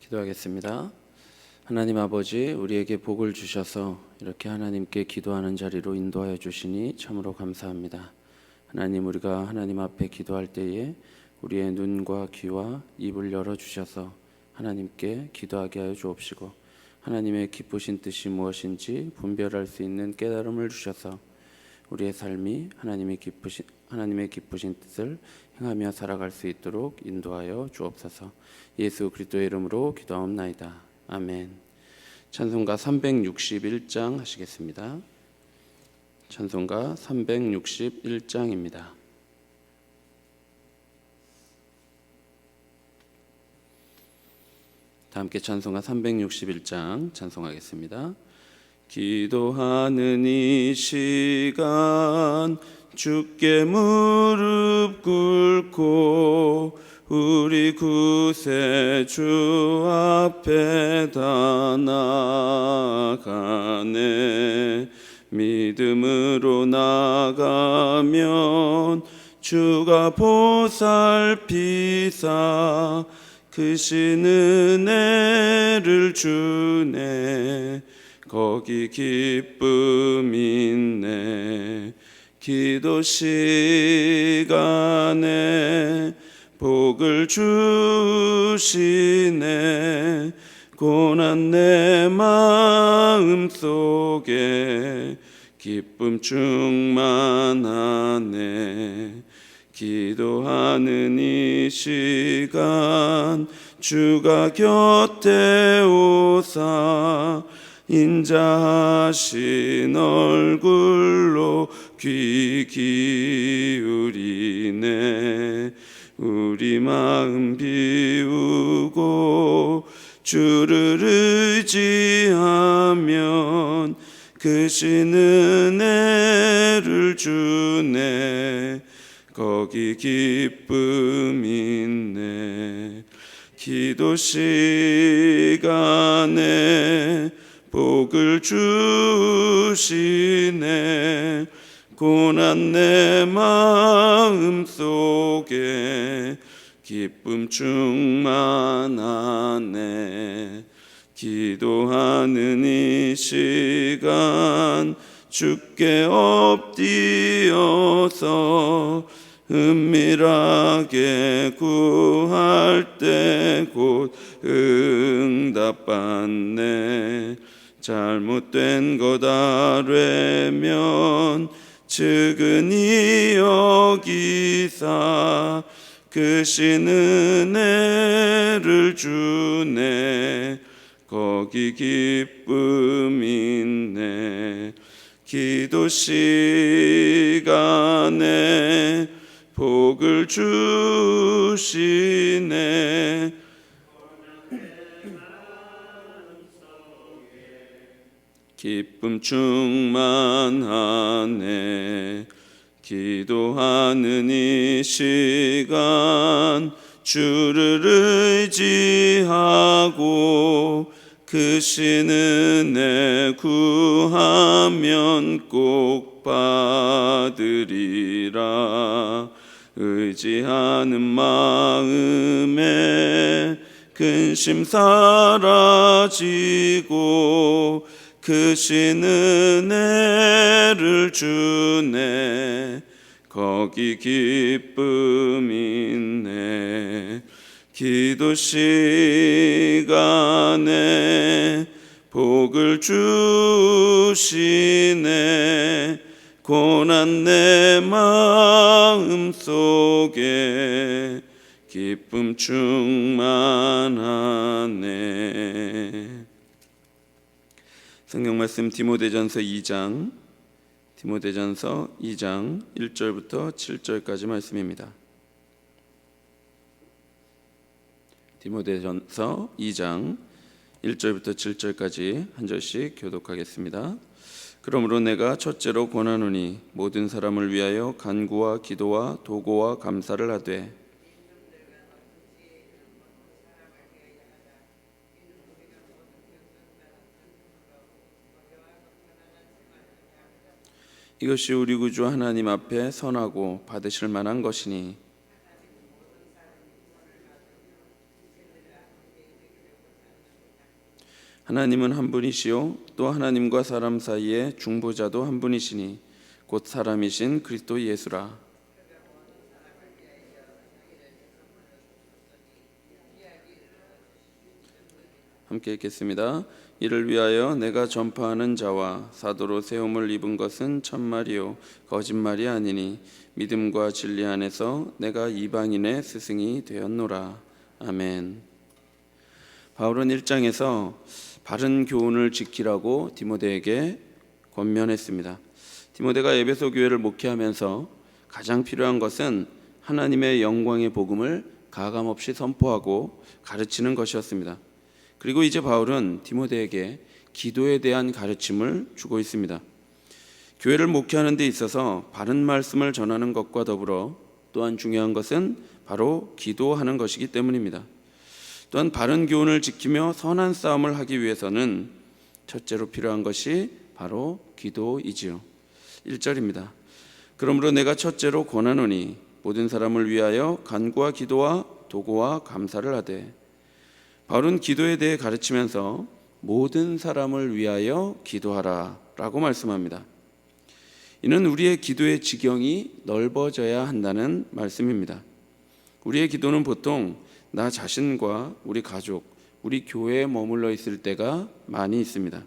기도하겠습니다. 하나님 아버지, 우리에게 복을 주셔서 이렇게 하나님께 기도하는 자리로 인도하여 주시니 참으로 감사합니다. 하나님, 우리가 하나님 앞에 기도할 때에 우리의 눈과 귀와 입을 열어주셔서 하나님께 기도하게 하여 주옵시고, 하나님의 기쁘신 뜻이 무엇인지 분별할 수 있는 깨달음을 주셔서 우리의 삶이 하나님의 기쁘신 뜻을 행하며 살아갈 수 있도록 인도하여 주옵소서. 예수 그리스도의 이름으로 기도하옵나이다. 아멘. 찬송가 361장 하시겠습니다. 찬송가 361장입니다. 다 함께 찬송가 361장 찬송하겠습니다. 기도하는 이 시간 주께 무릎 꿇고 우리 구세주 앞에 다 나아가네. 믿음으로 나가면 주가 보살피사 크신 은혜를 주네. 거기 기쁨 있네. 기도 시간에 복을 주시네. 고난 내 마음 속에 기쁨 충만하네. 기도하는 이 시간 주가 곁에 오사 인자하신 얼굴로 귀 기울이네. 우리 마음 비우고 주를 의지하면 크신 은혜를 주네. 거기 기쁨 있네. 기도 시간에 복을 주시네. 고난 내 마음 속에 기쁨 충만하네. 기도하는 이 시간 주께 엎드려서 은밀하게 구할 때 곧 응답받네. 잘못된 것 아뢰면 측은히 여기사 크신 은혜를 주네. 거기 기쁨 있네. 기도 시간에 복을 주시네. 기쁨 충만하네. 기도하는 이 시간 주를 의지하고 크신 은혜 구하면 꼭 받으리라. 의지하는 마음에 근심 사라지고 크신 은혜를 주네. 거기 기쁨 있네. 기도 시간에 복을 주시네. 고난 내 마음 속에 기쁨 충만하네. 성경 말씀 디모데전서 2장 1절부터 7절까지 말씀입니다. 디모데전서 2장 1절부터 7절까지 한 절씩 교독하겠습니다. 그러므로 내가 첫째로 권하노니 모든 사람을 위하여 간구와 기도와 도고와 감사를 하되 이것이 우리 구주 하나님 앞에 선하고 받으실 만한 것이니 하나님은 한 분이시요 또 하나님과 사람 사이에 중보자도 한 분이시니 곧 사람이신 그리스도 예수라. 함께 읽겠습니다. 이를 위하여 내가 전파하는 자와 사도로 세움을 입은 것은 참말이요 거짓말이 아니니 믿음과 진리 안에서 내가 이방인의 스승이 되었노라. 아멘. 바울은 1장에서 바른 교훈을 지키라고 디모데에게 권면했습니다. 디모데가 에베소 교회를 목회하면서 가장 필요한 것은 하나님의 영광의 복음을 가감없이 선포하고 가르치는 것이었습니다. 그리고 이제 바울은 디모데에게 기도에 대한 가르침을 주고 있습니다. 교회를 목회하는 데 있어서 바른 말씀을 전하는 것과 더불어 또한 중요한 것은 바로 기도하는 것이기 때문입니다. 또한 바른 교훈을 지키며 선한 싸움을 하기 위해서는 첫째로 필요한 것이 바로 기도이지요. 1절입니다. 그러므로 내가 첫째로 권하노니 모든 사람을 위하여 간구와 기도와 도구와 감사를 하되. 바울은 기도에 대해 가르치면서 모든 사람을 위하여 기도하라 라고 말씀합니다. 이는 우리의 기도의 지경이 넓어져야 한다는 말씀입니다. 우리의 기도는 보통 나 자신과 우리 가족, 우리 교회에 머물러 있을 때가 많이 있습니다.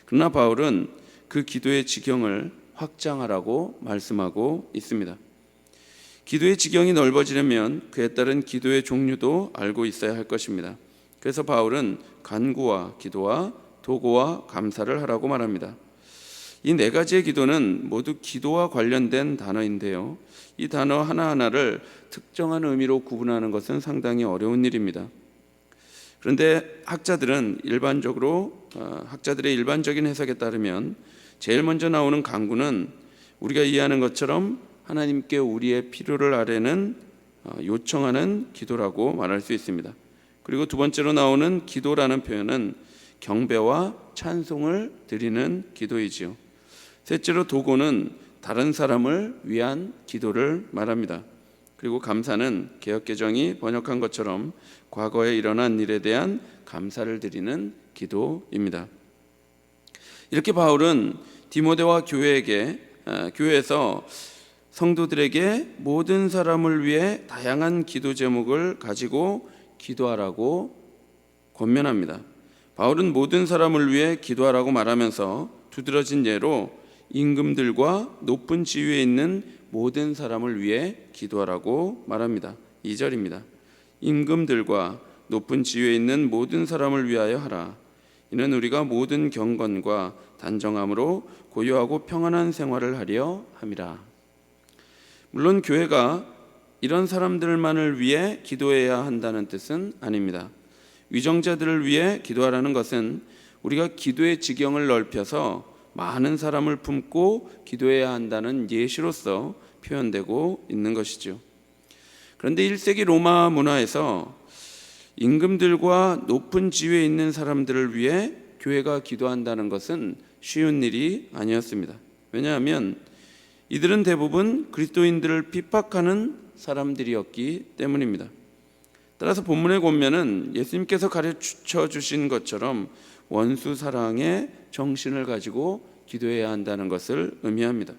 그러나 바울은 그 기도의 지경을 확장하라고 말씀하고 있습니다. 기도의 지경이 넓어지려면 그에 따른 기도의 종류도 알고 있어야 할 것입니다. 그래서 바울은 간구와 기도와 도구와 감사를 하라고 말합니다. 이 네 가지의 기도는 모두 기도와 관련된 단어인데요, 이 단어 하나하나를 특정한 의미로 구분하는 것은 상당히 어려운 일입니다. 그런데 학자들의 일반적인 해석에 따르면 제일 먼저 나오는 간구는 우리가 이해하는 것처럼 하나님께 우리의 필요를 아뢰는 요청하는 기도라고 말할 수 있습니다. 그리고 두 번째로 나오는 기도라는 표현은 경배와 찬송을 드리는 기도이지요. 셋째로 도구는 다른 사람을 위한 기도를 말합니다. 그리고 감사는 개역개정이 번역한 것처럼 과거에 일어난 일에 대한 감사를 드리는 기도입니다. 이렇게 바울은 디모데와 교회에서 성도들에게 모든 사람을 위해 다양한 기도 제목을 가지고 기도하라고 권면합니다. 바울은 모든 사람을 위해 기도하라고 말하면서 두드러진 예로 임금들과 높은 지위에 있는 모든 사람을 위해 기도하라고 말합니다. 2절입니다. 임금들과 높은 지위에 있는 모든 사람을 위하여 하라. 이는 우리가 모든 경건과 단정함으로 고요하고 평안한 생활을 하려 함이라. 물론 교회가 이런 사람들만을 위해 기도해야 한다는 뜻은 아닙니다. 위정자들을 위해 기도하라는 것은 우리가 기도의 지경을 넓혀서 많은 사람을 품고 기도해야 한다는 예시로서 표현되고 있는 것이죠. 그런데 1세기 로마 문화에서 임금들과 높은 지위에 있는 사람들을 위해 교회가 기도한다는 것은 쉬운 일이 아니었습니다. 왜냐하면 이들은 대부분 그리스도인들을 핍박하는 사람들이었기 때문입니다. 따라서 본문의 권면은 예수님께서 가르쳐 주신 것처럼 원수 사랑의 정신을 가지고 기도해야 한다는 것을 의미합니다.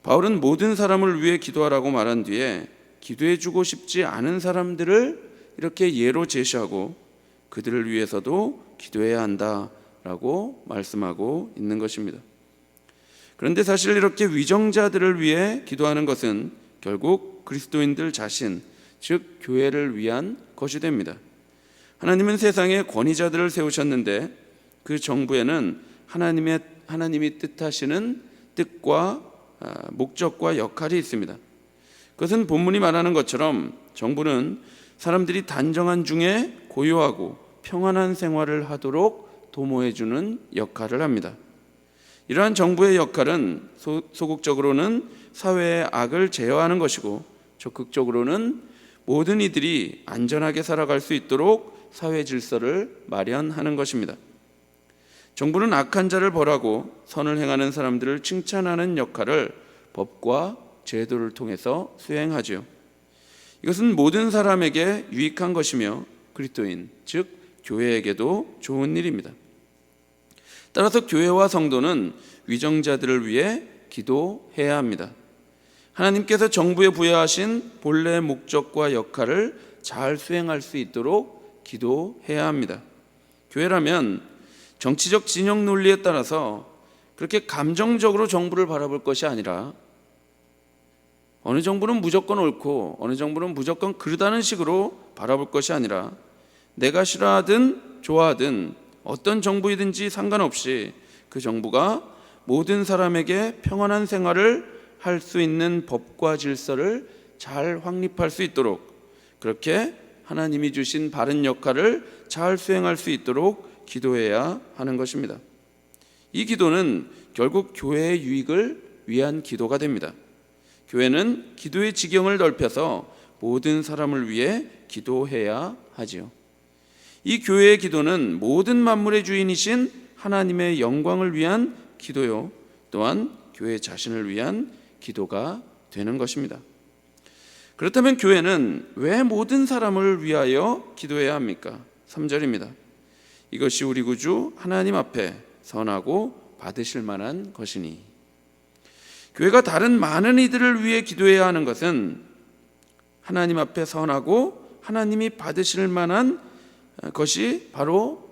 바울은 모든 사람을 위해 기도하라고 말한 뒤에 기도해 주고 싶지 않은 사람들을 이렇게 예로 제시하고 그들을 위해서도 기도해야 한다라고 말씀하고 있는 것입니다. 그런데 사실 이렇게 위정자들을 위해 기도하는 것은 결국 그리스도인들 자신, 즉 교회를 위한 것이 됩니다. 하나님은 세상에 권위자들을 세우셨는데 그 정부에는 하나님이 뜻하시는 뜻과 목적과 역할이 있습니다. 그것은 본문이 말하는 것처럼 정부는 사람들이 단정한 중에 고요하고 평안한 생활을 하도록 도모해 주는 역할을 합니다. 이러한 정부의 역할은 소극적으로는 사회의 악을 제어하는 것이고 적극적으로는 모든 이들이 안전하게 살아갈 수 있도록 사회 질서를 마련하는 것입니다. 정부는 악한 자를 벌하고 선을 행하는 사람들을 칭찬하는 역할을 법과 제도를 통해서 수행하죠. 이것은 모든 사람에게 유익한 것이며 그리스도인, 즉 교회에게도 좋은 일입니다. 따라서 교회와 성도는 위정자들을 위해 기도해야 합니다. 하나님께서 정부에 부여하신 본래 목적과 역할을 잘 수행할 수 있도록 기도해야 합니다. 교회라면 정치적 진영 논리에 따라서 그렇게 감정적으로 정부를 바라볼 것이 아니라 어느 정부는 무조건 옳고 어느 정부는 무조건 그르다는 식으로 바라볼 것이 아니라 내가 싫어하든 좋아하든 어떤 정부이든지 상관없이 그 정부가 모든 사람에게 평안한 생활을 할 수 있는 법과 질서를 잘 확립할 수 있도록, 그렇게 하나님이 주신 바른 역할을 잘 수행할 수 있도록 기도해야 하는 것입니다. 이 기도는 결국 교회의 유익을 위한 기도가 됩니다. 교회는 기도의 지경을 넓혀서 모든 사람을 위해 기도해야 하지요. 이 교회의 기도는 모든 만물의 주인이신 하나님의 영광을 위한 기도요, 또한 교회 자신을 위한 기도가 되는 것입니다. 그렇다면 교회는 왜 모든 사람을 위하여 기도해야 합니까? 3절입니다. 이것이 우리 구주 하나님 앞에 선하고 받으실 만한 것이니. 교회가 다른 많은 이들을 위해 기도해야 하는 것은 하나님 앞에 선하고 하나님이 받으실 만한 것이 바로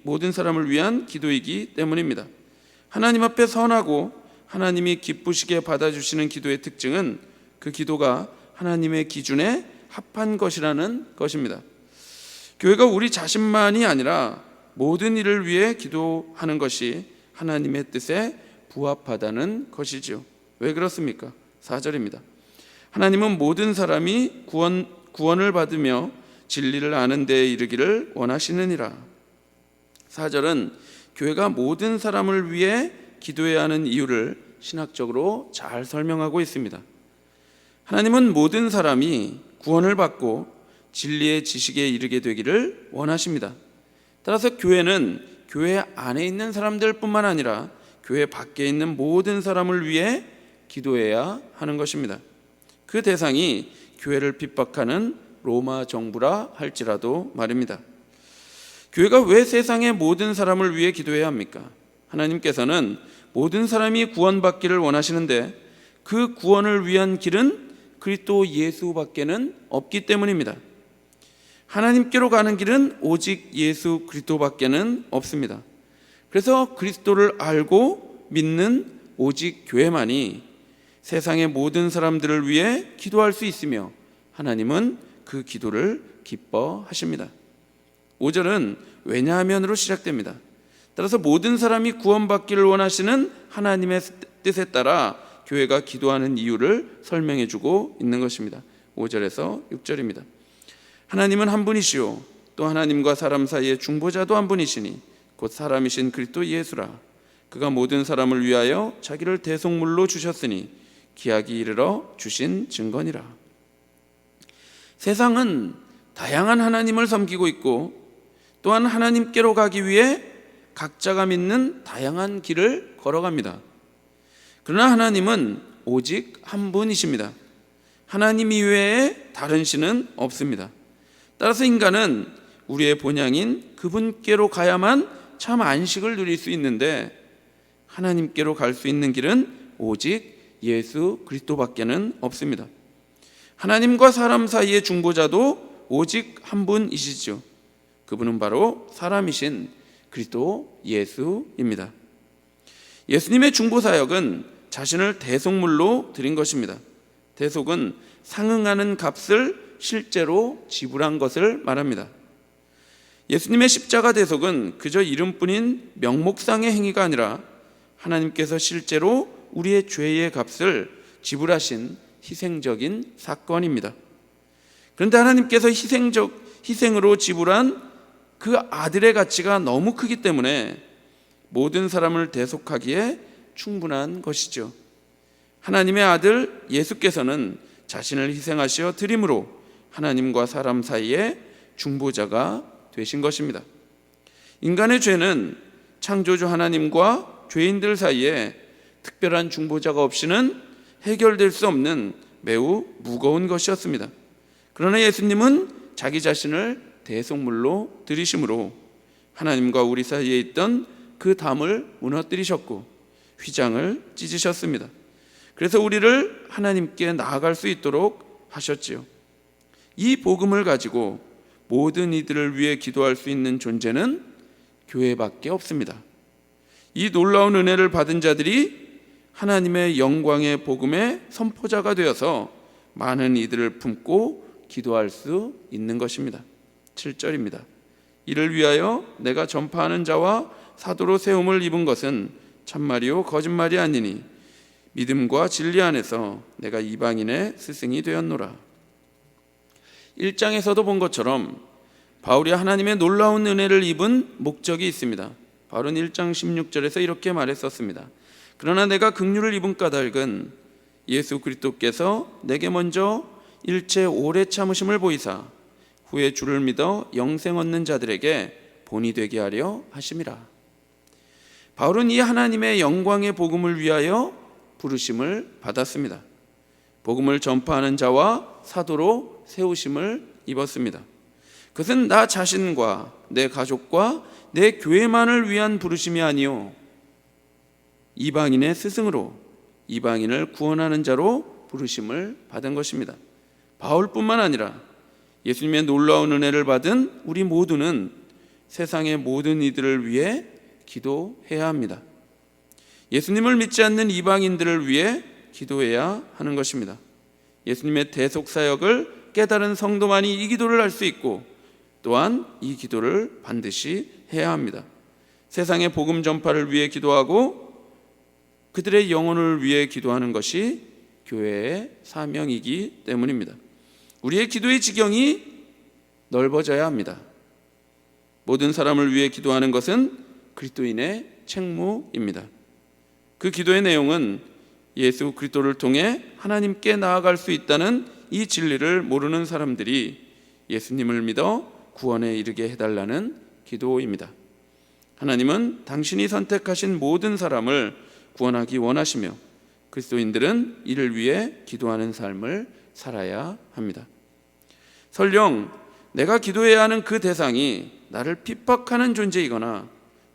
모든 사람을 위한 기도이기 때문입니다. 하나님 앞에 선하고 하나님이 기쁘시게 받아주시는 기도의 특징은 그 기도가 하나님의 기준에 합한 것이라는 것입니다. 교회가 우리 자신만이 아니라 모든 일을 위해 기도하는 것이 하나님의 뜻에 부합하다는 것이죠. 왜 그렇습니까? 4절입니다. 하나님은 모든 사람이 구원을 받으며 진리를 아는 데에 이르기를 원하시느니라. 4절은 교회가 모든 사람을 위해 기도해야 하는 이유를 신학적으로 잘 설명하고 있습니다. 하나님은 모든 사람이 구원을 받고 진리의 지식에 이르게 되기를 원하십니다. 따라서 교회는 교회 안에 있는 사람들뿐만 아니라 교회 밖에 있는 모든 사람을 위해 기도해야 하는 것입니다. 그 대상이 교회를 핍박하는 로마 정부라 할지라도 말입니다. 교회가 왜 세상의 모든 사람을 위해 기도해야 합니까? 하나님께서는 모든 사람이 구원받기를 원하시는데 그 구원을 위한 길은 그리스도 예수밖에는 없기 때문입니다. 하나님께로 가는 길은 오직 예수 그리스도밖에는 없습니다. 그래서 그리스도를 알고 믿는 오직 교회만이 세상의 모든 사람들을 위해 기도할 수 있으며 하나님은 그 기도를 기뻐하십니다. 5절은 왜냐하면으로 시작됩니다. 따라서 모든 사람이 구원받기를 원하시는 하나님의 뜻에 따라 교회가 기도하는 이유를 설명해 주고 있는 것입니다. 5절에서 6절입니다. 하나님은 한 분이시요 또 하나님과 사람 사이의 중보자도 한 분이시니 곧 사람이신 그리스도 예수라. 그가 모든 사람을 위하여 자기를 대속물로 주셨으니 기약이 이르러 주신 증거니라. 세상은 다양한 하나님을 섬기고 있고 또한 하나님께로 가기 위해 각자가 믿는 다양한 길을 걸어갑니다. 그러나 하나님은 오직 한 분이십니다. 하나님 이외에 다른 신은 없습니다. 따라서 인간은 우리의 본향인 그분께로 가야만 참 안식을 누릴 수 있는데 하나님께로 갈 수 있는 길은 오직 예수 그리스도밖에는 없습니다. 하나님과 사람 사이의 중보자도 오직 한 분이시죠. 그분은 바로 사람이신 그리스도 예수입니다. 예수님의 중보사역은 자신을 대속물로 드린 것입니다. 대속은 상응하는 값을 실제로 지불한 것을 말합니다. 예수님의 십자가 대속은 그저 이름뿐인 명목상의 행위가 아니라 하나님께서 실제로 우리의 죄의 값을 지불하신 희생적인 사건입니다. 그런데 하나님께서 희생으로 지불한 그 아들의 가치가 너무 크기 때문에 모든 사람을 대속하기에 충분한 것이죠. 하나님의 아들 예수께서는 자신을 희생하시어 드림으로 하나님과 사람 사이에 중보자가 되신 것입니다. 인간의 죄는 창조주 하나님과 죄인들 사이에 특별한 중보자가 없이는 해결될 수 없는 매우 무거운 것이었습니다. 그러나 예수님은 자기 자신을 대속물로 들이심으로 하나님과 우리 사이에 있던 그 담을 무너뜨리셨고 휘장을 찢으셨습니다. 그래서 우리를 하나님께 나아갈 수 있도록 하셨지요. 이 복음을 가지고 모든 이들을 위해 기도할 수 있는 존재는 교회밖에 없습니다. 이 놀라운 은혜를 받은 자들이 하나님의 영광의 복음의 선포자가 되어서 많은 이들을 품고 기도할 수 있는 것입니다. 7절입니다. 이를 위하여 내가 전파하는 자와 사도로 세움을 입은 것은 참말이요 거짓말이 아니니 믿음과 진리 안에서 내가 이방인의 스승이 되었노라. 1장에서도 본 것처럼 바울이 하나님의 놀라운 은혜를 입은 목적이 있습니다. 바울은 1장 16절에서 이렇게 말했었습니다. 그러나 내가 긍휼을 입은 까닭은 예수 그리스도께서 내게 먼저 일체 오래 참으심을 보이사 후에 주를 믿어 영생 얻는 자들에게 본이 되게 하려 하심이라. 바울은 이 하나님의 영광의 복음을 위하여 부르심을 받았습니다. 복음을 전파하는 자와 사도로 세우심을 입었습니다. 그것은 나 자신과 내 가족과 내 교회만을 위한 부르심이 아니요 이방인의 스승으로 이방인을 구원하는 자로 부르심을 받은 것입니다. 바울뿐만 아니라 예수님의 놀라운 은혜를 받은 우리 모두는 세상의 모든 이들을 위해 기도해야 합니다. 예수님을 믿지 않는 이방인들을 위해 기도해야 하는 것입니다. 예수님의 대속 사역을 깨달은 성도만이 이 기도를 할 수 있고 또한 이 기도를 반드시 해야 합니다. 세상의 복음 전파를 위해 기도하고 그들의 영혼을 위해 기도하는 것이 교회의 사명이기 때문입니다. 우리의 기도의 지경이 넓어져야 합니다. 모든 사람을 위해 기도하는 것은 그리스도인의 책무입니다. 그 기도의 내용은 예수 그리스도를 통해 하나님께 나아갈 수 있다는 이 진리를 모르는 사람들이 예수님을 믿어 구원에 이르게 해달라는 기도입니다. 하나님은 당신이 선택하신 모든 사람을 구원하기 원하시며 그리스도인들은 이를 위해 기도하는 삶을 살아야 합니다. 설령 내가 기도해야 하는 그 대상이 나를 핍박하는 존재이거나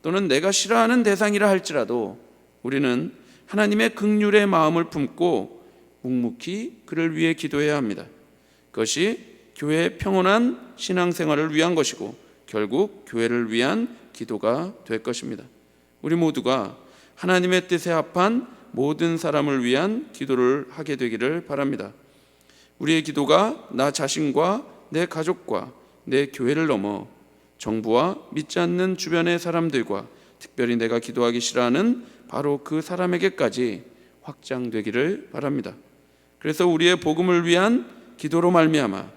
또는 내가 싫어하는 대상이라 할지라도 우리는 하나님의 긍휼의 마음을 품고 묵묵히 그를 위해 기도해야 합니다. 그것이 교회의 평온한 신앙생활을 위한 것이고 결국 교회를 위한 기도가 될 것입니다. 우리 모두가 하나님의 뜻에 합한 모든 사람을 위한 기도를 하게 되기를 바랍니다. 우리의 기도가 나 자신과 내 가족과 내 교회를 넘어 정부와 믿지 않는 주변의 사람들과 특별히 내가 기도하기 싫어하는 바로 그 사람에게까지 확장되기를 바랍니다. 그래서 우리의 복음을 위한 기도로 말미암아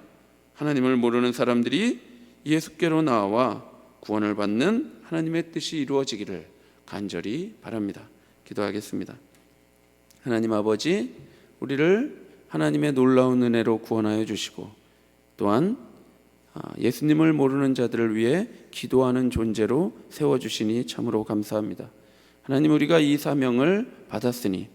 하나님을 모르는 사람들이 예수께로 나와 구원을 받는 하나님의 뜻이 이루어지기를 간절히 바랍니다. 기도하겠습니다. 하나님 아버지, 우리를 하나님의 놀라운 은혜로 구원하여 주시고 또한 예수님을 모르는 자들을 위해 기도하는 존재로 세워주시니 참으로 감사합니다. 하나님, 우리가 이 사명을 받았으니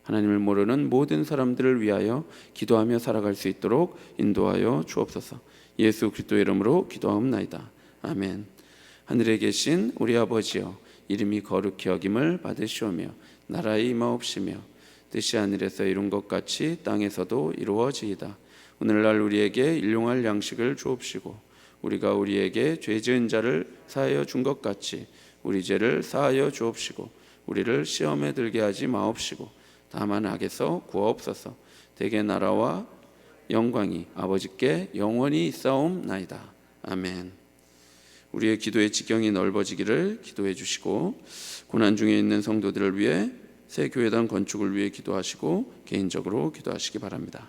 하나님을 모르는 모든 사람들을 위하여 기도하며 살아갈 수 있도록 인도하여 주옵소서. 예수 그리스도의 이름으로 기도하옵나이다. 아멘. 하늘에 계신 우리 아버지여, 이름이 거룩히 여김을 받으시오며 나라의 임하옵시며 뜻이 하늘에서 이룬 것 같이 땅에서도 이루어지이다. 오늘날 우리에게 일용할 양식을 주옵시고 우리가 우리에게 죄 지은 자를 사하여 준 것 같이 우리 죄를 사하여 주옵시고 우리를 시험에 들게 하지 마옵시고 다만 악에서 구하옵소서. 대개 나라와 영광이 아버지께 영원히 있사옵나이다. 아멘. 우리의 기도의 지경이 넓어지기를 기도해 주시고 고난 중에 있는 성도들을 위해 새 교회당 건축을 위해 기도하시고 개인적으로 기도하시기 바랍니다.